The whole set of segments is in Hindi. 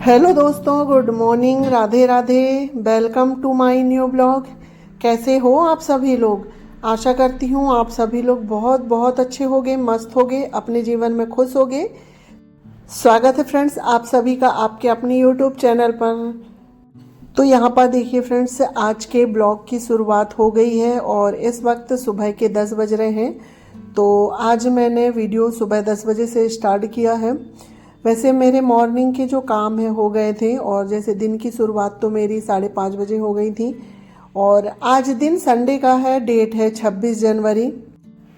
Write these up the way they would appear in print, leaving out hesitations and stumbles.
हेलो दोस्तों, good morning, Radhe Radhe. Welcome to my new blog. कैसे हो आप सभी लोग? आशा करती हूँ आप सभी लोग बहुत बहुत अच्छे होगे, मस्त होगे, अपने जीवन में खुश होगे। स्वागत है फ्रेंड्स आप सभी का आपके अपने यूट्यूब चैनल पर। तो यहाँ पर देखिए फ्रेंड्स, आज के ब्लॉग की शुरुआत हो गई है और इस वक्त सुबह के 10 बज रहे हैं। तो आज मैंने वीडियो सुबह 10 बजे से स्टार्ट किया है। वैसे मेरे मॉर्निंग के जो काम है हो गए थे और जैसे दिन की शुरुआत तो मेरी 5:30 बजे हो गई थी। और आज दिन संडे का है, डेट है 26 जनवरी।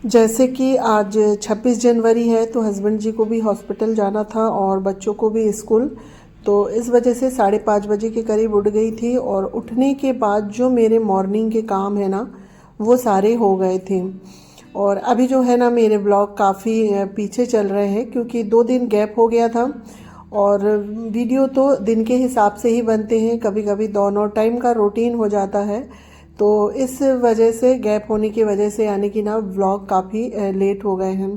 जैसे कि आज 26 जनवरी है तो हस्बैंड जी को भी हॉस्पिटल जाना था और बच्चों को भी स्कूल। तो इस वजह से 5:30 बजे के करीब उठ गई थी और उठने के बाद जो मेरे मॉर्निंग के काम है ना वो सारे हो गए थे। और अभी जो है ना मेरे ब्लॉग काफ़ी पीछे चल रहे हैं क्योंकि 2 दिन गैप हो गया था। और वीडियो तो दिन के हिसाब से ही बनते हैं, कभी कभी दोनों टाइम का रूटीन हो जाता है। तो इस वजह से गैप होने की वजह से यानी कि ना व्लॉग काफ़ी लेट हो गए हैं।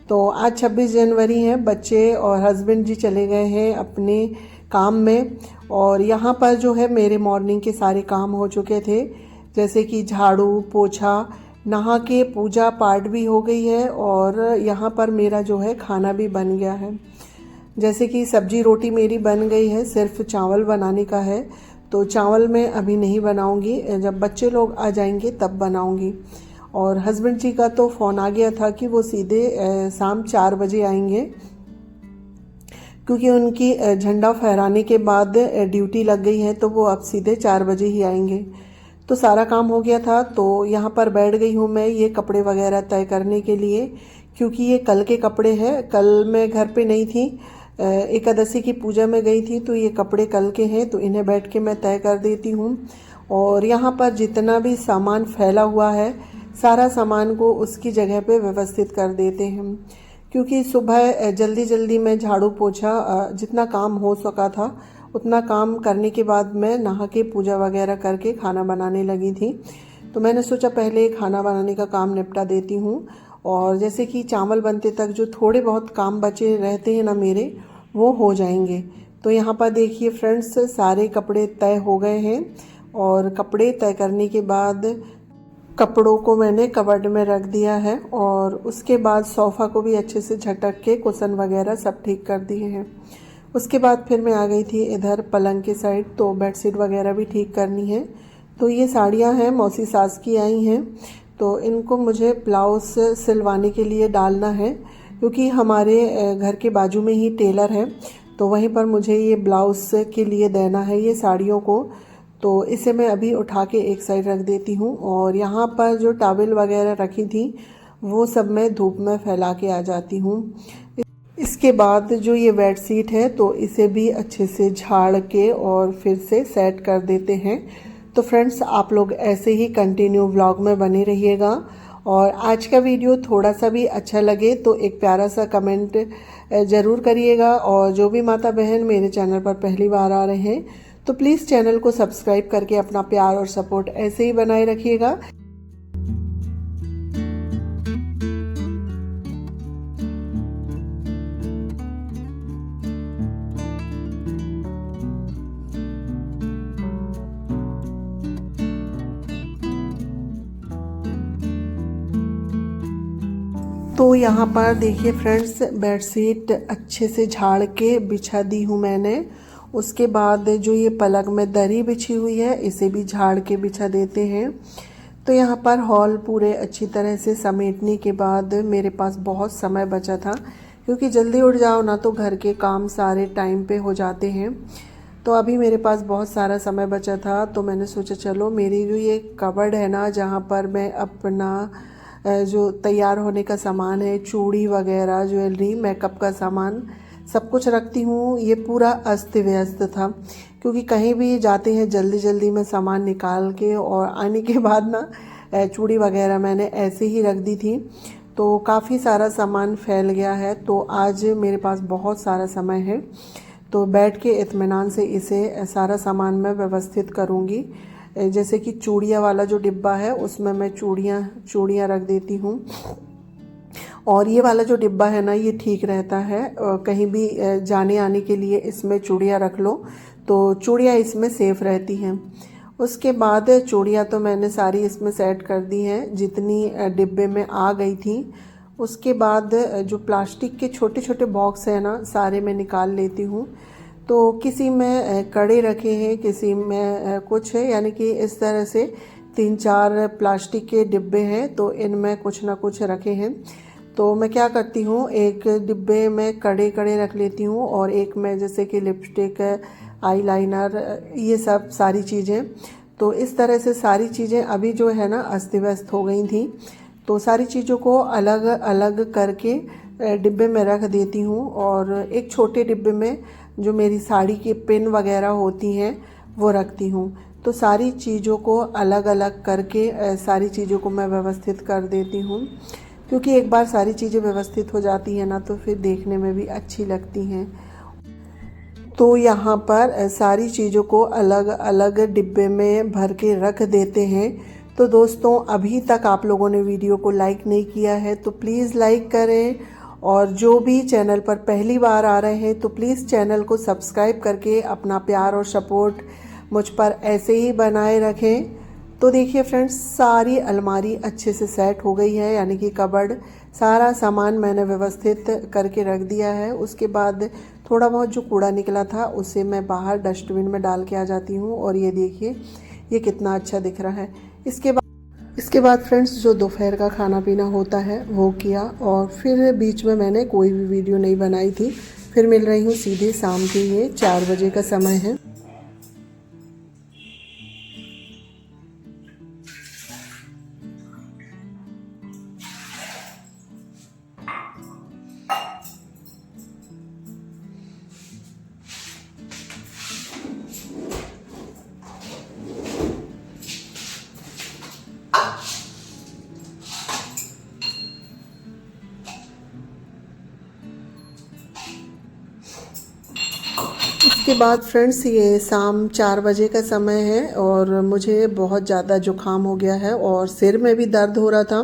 तो आज 26 जनवरी है, बच्चे और हस्बैंड जी चले गए हैं अपने काम में। और यहाँ पर जो है मेरे मॉर्निंग के सारे काम हो चुके थे, जैसे कि झाड़ू पोछा, नहा के पूजा पाठ भी हो गई है और यहाँ पर मेरा जो है खाना भी बन गया है। जैसे कि सब्जी रोटी मेरी बन गई है, सिर्फ चावल बनाने का है। तो चावल मैं अभी नहीं बनाऊंगी, जब बच्चे लोग आ जाएंगे तब बनाऊंगी। और हस्बैंड जी का तो फ़ोन आ गया था कि वो सीधे शाम 4 बजे आएंगे, क्योंकि उनकी झंडा फहराने के बाद ड्यूटी लग गई है तो वो अब सीधे 4 बजे ही आएंगे। तो सारा काम हो गया था। तो यहाँ पर बैठ गई हूँ मैं ये कपड़े वगैरह तय करने के लिए, क्योंकि ये कल के कपड़े हैं। कल मैं घर पे नहीं थी, एकादशी की पूजा में गई थी, तो ये कपड़े कल के हैं तो इन्हें बैठ के मैं तय कर देती हूँ। और यहाँ पर जितना भी सामान फैला हुआ है सारा सामान को उसकी जगह पे व्यवस्थित कर देते हैं, क्योंकि सुबह जल्दी जल्दी मैं झाड़ू पोछा जितना काम हो सका था उतना काम करने के बाद मैं नहा के पूजा वगैरह करके खाना बनाने लगी थी। तो मैंने सोचा पहले खाना बनाने का काम निपटा देती हूँ। और जैसे कि चावल बनते तक जो थोड़े बहुत काम बचे रहते हैं ना मेरे, वो हो जाएंगे। तो यहाँ पर देखिए फ्रेंड्स, सारे कपड़े तय हो गए हैं। और कपड़े तय करने के बाद कपड़ों को मैंने कबर्ड में रख दिया है और उसके बाद सोफ़ा को भी अच्छे से झटक के कुशन वगैरह सब ठीक कर दिए हैं। उसके बाद फिर मैं आ गई थी इधर पलंग के साइड, तो बेडशीट वगैरह भी ठीक करनी है। तो ये साड़ियाँ हैं, मौसी सास की आई हैं, तो इनको मुझे ब्लाउज सिलवाने के लिए डालना है, क्योंकि हमारे घर के बाजू में ही टेलर है, तो वहीं पर मुझे ये ब्लाउज के लिए देना है ये साड़ियों को। तो इसे मैं अभी उठा के एक साइड रख देती हूँ। और यहाँ पर जो टॉवेल वगैरह रखी थी वो सब मैं धूप में फैला के आ जाती हूँ। इसके बाद जो ये बेडशीट है तो इसे भी अच्छे से झाड़ के और फिर से सेट कर देते हैं। तो फ्रेंड्स आप लोग ऐसे ही कंटिन्यू व्लॉग में बने रहिएगा। और आज का वीडियो थोड़ा सा भी अच्छा लगे तो एक प्यारा सा कमेंट ज़रूर करिएगा। और जो भी माता बहन मेरे चैनल पर पहली बार आ रहे हैं तो प्लीज़ चैनल को सब्सक्राइब करके अपना प्यार और सपोर्ट ऐसे ही बनाए रखिएगा। तो यहाँ पर देखिए फ्रेंड्स, बेडशीट अच्छे से झाड़ के बिछा दी हूँ मैंने। उसके बाद जो ये पलंग में दरी बिछी हुई है इसे भी झाड़ के बिछा देते हैं। तो यहाँ पर हॉल पूरे अच्छी तरह से समेटने के बाद मेरे पास बहुत समय बचा था, क्योंकि जल्दी उठ जाओ ना तो घर के काम सारे टाइम पे हो जाते हैं। तो अभी मेरे पास बहुत सारा समय बचा था, तो मैंने सोचा चलो मेरी जो ये कबर्ड है ना, जहाँ पर मैं अपना जो तैयार होने का सामान है, चूड़ी वगैरह, ज्वेलरी, मेकअप का सामान सब कुछ रखती हूँ, ये पूरा अस्त व्यस्त था, क्योंकि कहीं भी जाते हैं जल्दी जल्दी में सामान निकाल के और आने के बाद ना चूड़ी वगैरह मैंने ऐसे ही रख दी थी। तो काफ़ी सारा सामान फैल गया है। तो आज मेरे पास बहुत सारा समय है, तो बैठ के इत्मीनान से इसे सारा सामान मैं व्यवस्थित करूँगी। जैसे कि चूड़ियाँ वाला जो डिब्बा है उसमें मैं चूड़ियाँ रख देती हूँ। और ये वाला जो डिब्बा है ना, ये ठीक रहता है, कहीं भी जाने आने के लिए इसमें चूड़ियाँ रख लो तो चूड़ियाँ इसमें सेफ़ रहती हैं। उसके बाद चूड़ियाँ तो मैंने सारी इसमें सेट कर दी हैं जितनी डिब्बे में आ गई थी। उसके बाद जो प्लास्टिक के छोटे छोटे बॉक्स हैं ना, सारे मैं निकाल लेती हूँ। तो किसी में कड़े रखे हैं, किसी में कुछ है, यानी कि इस तरह से 3-4 प्लास्टिक के डिब्बे हैं, तो इनमें कुछ ना कुछ रखे हैं। तो मैं क्या करती हूँ, एक डिब्बे में कड़े कड़े रख लेती हूँ और एक में जैसे कि लिपस्टिक, आईलाइनर, ये सब सारी चीज़ें। तो इस तरह से सारी चीज़ें अभी जो है ना अस्त व्यस्त हो गई थी, तो सारी चीज़ों को अलग अलग करके डिब्बे में रख देती हूँ। और एक छोटे डिब्बे में जो मेरी साड़ी की पिन वगैरह होती हैं वो रखती हूँ। तो सारी चीज़ों को अलग अलग करके सारी चीज़ों को मैं व्यवस्थित कर देती हूँ, क्योंकि एक बार सारी चीज़ें व्यवस्थित हो जाती हैं ना तो फिर देखने में भी अच्छी लगती हैं। तो यहाँ पर सारी चीज़ों को अलग अलग डिब्बे में भर के रख देते हैं। तो दोस्तों, अभी तक आप लोगों ने वीडियो को लाइक नहीं किया है तो प्लीज़ लाइक करें, और जो भी चैनल पर पहली बार आ रहे हैं तो प्लीज़ चैनल को सब्सक्राइब करके अपना प्यार और सपोर्ट मुझ पर ऐसे ही बनाए रखें। तो देखिए फ्रेंड्स, सारी अलमारी अच्छे से सेट हो गई है, यानी कि कबर्ड, सारा सामान मैंने व्यवस्थित करके रख दिया है। उसके बाद थोड़ा बहुत जो कूड़ा निकला था उसे मैं बाहर डस्टबिन में डाल के आ जाती हूँ। और ये देखिए, ये कितना अच्छा दिख रहा है। इसके बाद फ्रेंड्स, जो दोपहर का खाना पीना होता है वो किया, और फिर बीच में मैंने कोई भी वीडियो नहीं बनाई थी। फिर मिल रही हूँ सीधे शाम के, ये 4 बजे का समय है। इसके बाद फ्रेंड्स, ये शाम 4 बजे का समय है और मुझे बहुत ज़्यादा जुकाम हो गया है और सिर में भी दर्द हो रहा था।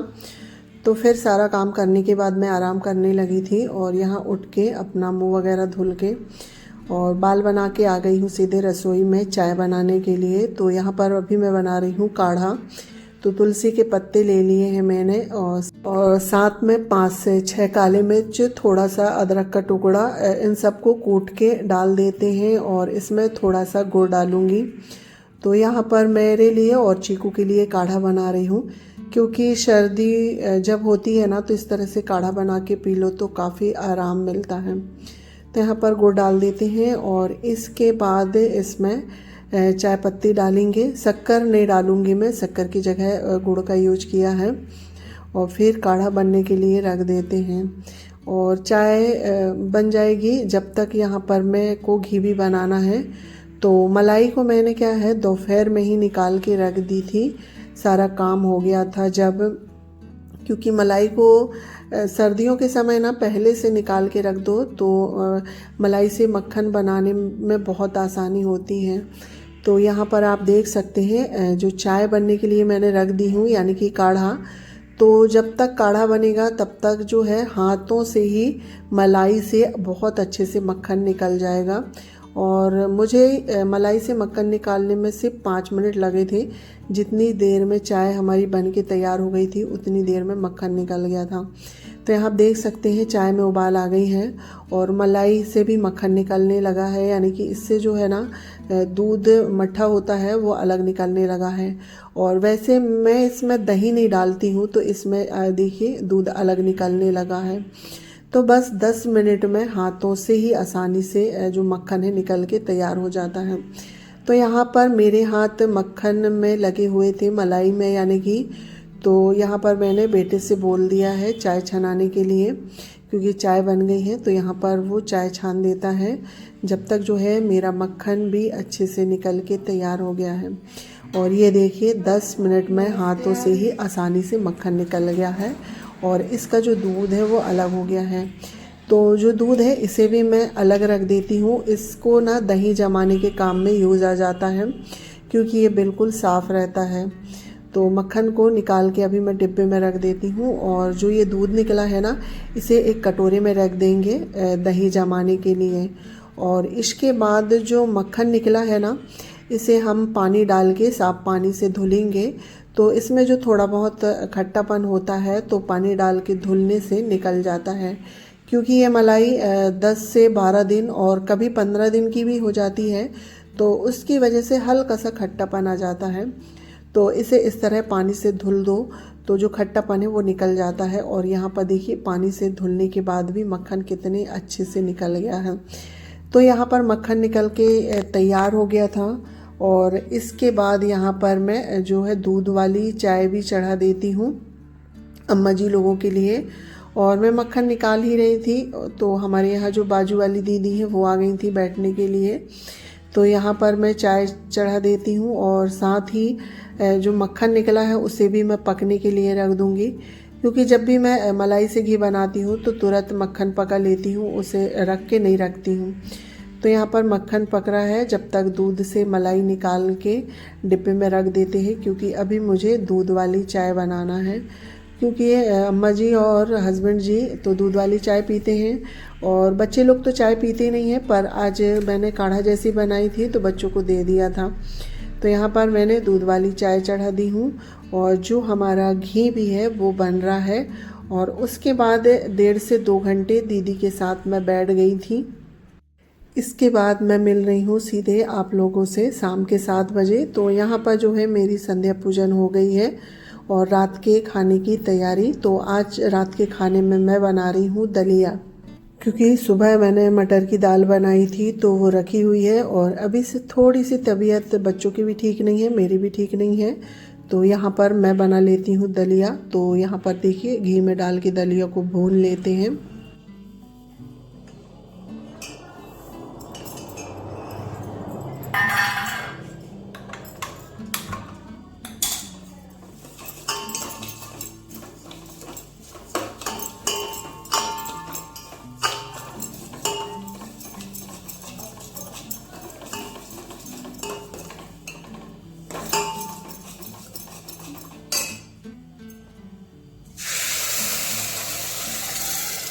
तो फिर सारा काम करने के बाद मैं आराम करने लगी थी, और यहाँ उठ के अपना मुंह वगैरह धुल के और बाल बना के आ गई हूँ सीधे रसोई में चाय बनाने के लिए। तो यहाँ पर अभी मैं बना रही हूँ काढ़ा। तो तुलसी के पत्ते ले लिए हैं मैंने, और साथ में 5 से 6 काले मिर्च, थोड़ा सा अदरक का टुकड़ा, इन सबको कूट के डाल देते हैं, और इसमें थोड़ा सा गुड़ डालूंगी। तो यहाँ पर मेरे लिए और चीकू के लिए काढ़ा बना रही हूँ, क्योंकि सर्दी जब होती है ना तो इस तरह से काढ़ा बना के पी लो तो काफ़ी आराम मिलता है। तो यहाँ पर गुड़ डाल देते हैं, और इसके बाद इसमें चाय पत्ती डालेंगे। शक्कर नहीं डालूंगी मैं, शक्कर की जगह गुड़ का यूज किया है। और फिर काढ़ा बनने के लिए रख देते हैं, और चाय बन जाएगी जब तक यहाँ पर मेरे को घी भी बनाना है। तो मलाई को मैंने क्या है दोपहर में ही निकाल के रख दी थी, सारा काम हो गया था जब, क्योंकि मलाई को सर्दियों के समय ना पहले से निकाल के रख दो तो मलाई से मक्खन बनाने में बहुत आसानी होती है। तो यहाँ पर आप देख सकते हैं जो चाय बनने के लिए मैंने रख दी हूँ, यानी कि काढ़ा। तो जब तक काढ़ा बनेगा तब तक जो है हाथों से ही मलाई से बहुत अच्छे से मक्खन निकल जाएगा। और मुझे मलाई से मक्खन निकालने में सिर्फ 5 मिनट लगे थे। जितनी देर में चाय हमारी बन के तैयार हो गई थी उतनी देर में मक्खन निकल गया था। तो यहाँ आप देख सकते हैं चाय में उबाल आ गई है और मलाई से भी मक्खन निकलने लगा है, यानी कि इससे जो है ना दूध मट्ठा होता है वो अलग निकलने लगा है। और वैसे मैं इसमें दही नहीं डालती हूँ, तो इसमें देखिए दूध अलग निकलने लगा है। तो बस 10 मिनट में हाथों से ही आसानी से जो मक्खन है निकल के तैयार हो जाता है। तो यहाँ पर मेरे हाथ मक्खन में लगे हुए थे, मलाई में यानी कि। तो यहाँ पर मैंने बेटे से बोल दिया है चाय छनाने के लिए, क्योंकि चाय बन गई है। तो यहाँ पर वो चाय छान देता है जब तक जो है मेरा मक्खन भी अच्छे से निकल के तैयार हो गया है। और ये देखिए 10 मिनट में हाथों से ही आसानी से मक्खन निकल गया है, और इसका जो दूध है वो अलग हो गया है। तो जो दूध है इसे भी मैं अलग रख देती हूँ। इसको ना दही जमाने के काम में यूज़ आ जाता है, क्योंकि ये बिल्कुल साफ़ रहता है। तो मक्खन को निकाल के अभी मैं डिब्बे में रख देती हूँ। और जो ये दूध निकला है ना, इसे एक कटोरे में रख देंगे दही जमाने के लिए। और इसके बाद जो मक्खन निकला है ना, इसे हम पानी डाल के साफ पानी से धुलेंगे। तो इसमें जो थोड़ा बहुत खट्टापन होता है तो पानी डाल के धुलने से निकल जाता है, क्योंकि ये मलाई 10 से 12 दिन और कभी 15 दिन की भी हो जाती है, तो उसकी वजह से हल्का सा खट्टापन आ जाता है। तो इसे इस तरह पानी से धुल दो तो जो खट्टापन है वो निकल जाता है। और यहाँ पर देखिए पानी से धुलने के बाद भी मक्खन कितने अच्छे से निकल गया है। तो यहाँ पर मक्खन निकल के तैयार हो गया था। और इसके बाद यहाँ पर मैं जो है दूध वाली चाय भी चढ़ा देती हूँ अम्मा जी लोगों के लिए। और मैं मक्खन निकाल ही रही थी तो हमारे यहाँ जो बाजू वाली दीदी है वो आ गई थी बैठने के लिए। तो यहाँ पर मैं चाय चढ़ा देती हूँ और साथ ही जो मक्खन निकला है उसे भी मैं पकने के लिए रख दूँगी, क्योंकि जब भी मैं मलाई से घी बनाती हूँ तो तुरंत मक्खन पका लेती हूँ, उसे रख के नहीं रखती हूँ। तो यहाँ पर मक्खन पक रहा है, जब तक दूध से मलाई निकाल के डिब्बे में रख देते हैं, क्योंकि अभी मुझे दूध वाली चाय बनाना है। क्योंकि अम्मा जी और हस्बैंड जी तो दूध वाली चाय पीते हैं और बच्चे लोग तो चाय पीते नहीं हैं, पर आज मैंने काढ़ा जैसी बनाई थी तो बच्चों को दे दिया था। तो यहाँ पर मैंने दूध वाली चाय चढ़ा दी हूँ और जो हमारा घी भी है वो बन रहा है। और उसके बाद 1.5 से 2 घंटे दीदी के साथ मैं बैठ गई थी। इसके बाद मैं मिल रही हूँ सीधे आप लोगों से शाम के 7 बजे। तो यहाँ पर जो है मेरी संध्या पूजन हो गई है और रात के खाने की तैयारी। तो आज रात के खाने में मैं बना रही हूँ दलिया, क्योंकि सुबह मैंने मटर की दाल बनाई थी तो वो रखी हुई है। और अभी से थोड़ी सी तबीयत बच्चों की भी ठीक नहीं है, मेरी भी ठीक नहीं है, तो यहाँ पर मैं बना लेती हूँ दलिया। तो यहाँ पर देखिए घी में डाल के दलिया को भून लेते हैं।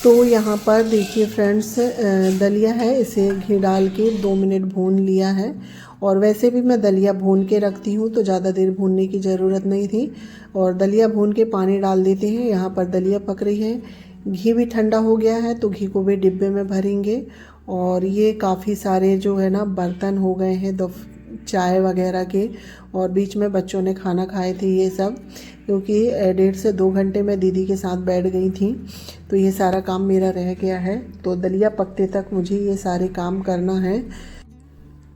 तो यहाँ पर देखिए फ्रेंड्स, दलिया है, इसे घी डाल के 2 मिनट भून लिया है। और वैसे भी मैं दलिया भून के रखती हूँ तो ज़्यादा देर भूनने की ज़रूरत नहीं थी। और दलिया भून के पानी डाल देते हैं। यहाँ पर दलिया पक रही है, घी भी ठंडा हो गया है तो घी को भी डिब्बे में भरेंगे। और ये काफ़ी सारे जो है ना बर्तन हो गए हैं चाय वगैरह के, और बीच में बच्चों ने खाना खाए थे ये सब, क्योंकि 1.5 से 2 घंटे मैं दीदी के साथ बैठ गई थी तो ये सारा काम मेरा रह गया है। तो दलिया पकते तक मुझे ये सारे काम करना है।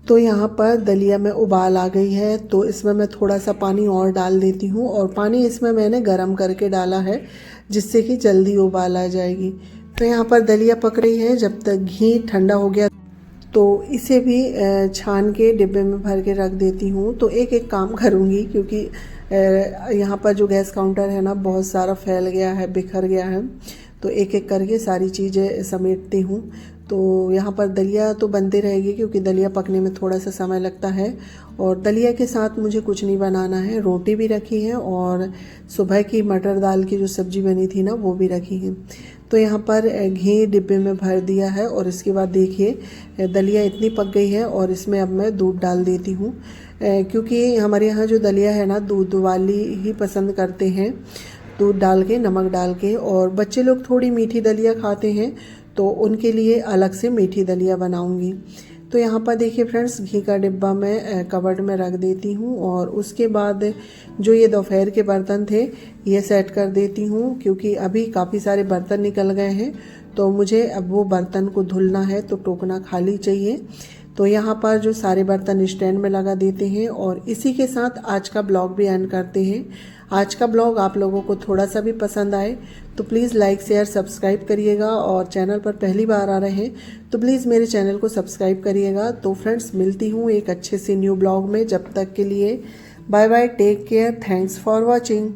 तो यहाँ पर दलिया में उबाल आ गई है तो इसमें मैं थोड़ा सा पानी और डाल देती हूँ। और पानी इसमें मैंने गरम करके डाला है जिससे कि जल्दी उबाल आ जाएगी। तो यहाँ पर दलिया पक रही है, जब तक घी ठंडा हो गया तो इसे भी छान के डिब्बे में भर के रख देती हूँ। तो एक एक काम करूँगी, क्योंकि यहाँ पर जो गैस काउंटर है ना बहुत सारा फैल गया है, बिखर गया है, तो एक एक करके सारी चीज़ें समेटती हूँ। तो यहाँ पर दलिया तो बनते रहेगी, क्योंकि दलिया पकने में थोड़ा सा समय लगता है। और दलिया के साथ मुझे कुछ नहीं बनाना है, रोटी भी रखी है और सुबह की मटर दाल की जो सब्ज़ी बनी थी ना वो भी रखी है। तो यहाँ पर घी डिब्बे में भर दिया है। और इसके बाद देखिए दलिया इतनी पक गई है और इसमें अब मैं दूध डाल देती हूँ, क्योंकि हमारे यहाँ जो दलिया है ना दूध वाली ही पसंद करते हैं, दूध डाल के नमक डाल के। और बच्चे लोग थोड़ी मीठी दलिया खाते हैं तो उनके लिए अलग से मीठी दलिया बनाऊंगी। तो यहाँ पर देखिए फ्रेंड्स, घी का डिब्बा मैं कबर्ड में रख देती हूँ। और उसके बाद जो ये दोपहर के बर्तन थे ये सेट कर देती हूँ, क्योंकि अभी काफ़ी सारे बर्तन निकल गए हैं तो मुझे अब वो बर्तन को धुलना है, तो टोकना खाली चाहिए। तो यहाँ पर जो सारे बर्तन स्टैंड में लगा देते हैं। और इसी के साथ आज का ब्लॉग भी एंड करते हैं। आज का ब्लॉग आप लोगों को थोड़ा सा भी पसंद आए तो प्लीज़ लाइक शेयर सब्सक्राइब करिएगा। और चैनल पर पहली बार आ रहे हैं तो प्लीज़ मेरे चैनल को सब्सक्राइब करिएगा। तो फ्रेंड्स मिलती हूँ एक अच्छे से न्यू ब्लॉग में, जब तक के लिए bye bye, take care, thanks for watching.